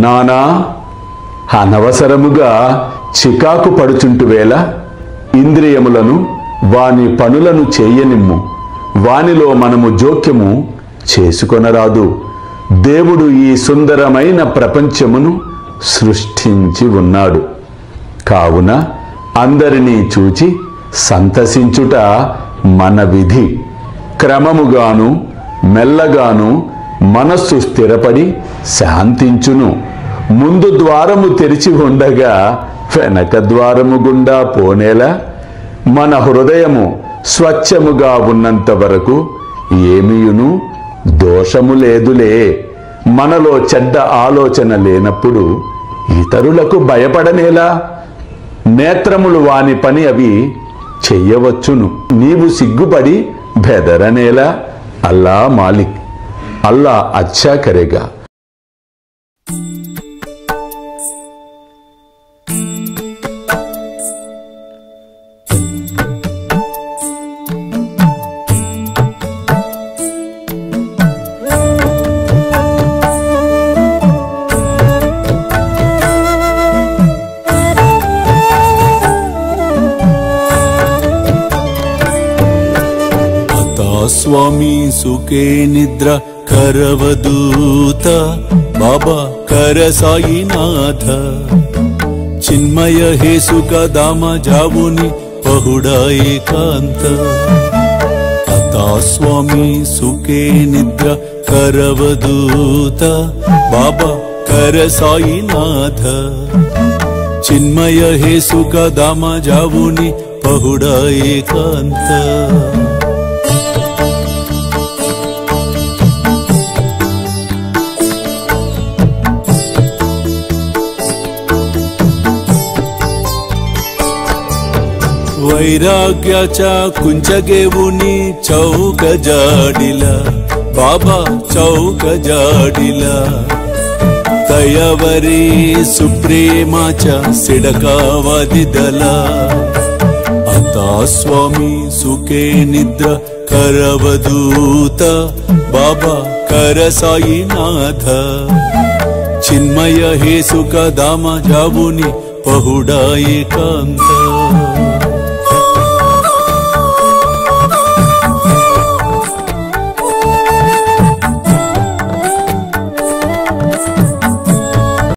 నానా అనవసరముగా చికాకు పడుచుంటువేళ ఇంద్రియములను వాని పనులను చేయనిమ్ము. వానిలో మనము జోక్యము చేసుకొనరాదు. దేవుడు ఈ సుందరమైన ప్రపంచమును సృష్టించి ఉన్నాడు. కావున అందరినీ చూచి సంతసించుట మన విధి. క్రమముగాను మెల్లగాను మనస్సు స్థిరపడి శాంతించును. ముందు ద్వారము తెరిచి ఉండగా వెనక ద్వారము గుండా పోనేలా మన హృదయము స్వచ్ఛముగా ఉన్నంత వరకు ఏమీయును దోషము లేదులే. మనలో చెడ్డ ఆలోచన లేనప్పుడు ఇతరులకు భయపడనేలా? నేత్రములు వాని పని అవి చెయ్యవచ్చును. నీవు సిగ్గుపడి బెదరనేలా? అల్లా మాలిక్, అల్లా అచ్చా కరేగా. स्वामी सुखे निद्रा करवदूत बाबा कर साईनाथ चिन्मय हे सुख दाम जावुनि पहुडा एकांत अता स्वामी सुखे निद्रा करवदूत बाबा कर साईनाथ चिन्मय हे सुख दाम जावुनि पहुडा एकांत वैराग्याच्या कुंचगेवुनी चौक जाडिला बाबा चौक जाडिला दयावरी सुप्रेमाच्या सिडकावा दिदला आता स्वामी सुखे निद्रा करवदूत बाबा कर साईनाथ चिन्मय हे सुख दाम जावुनि पहुडा एकांत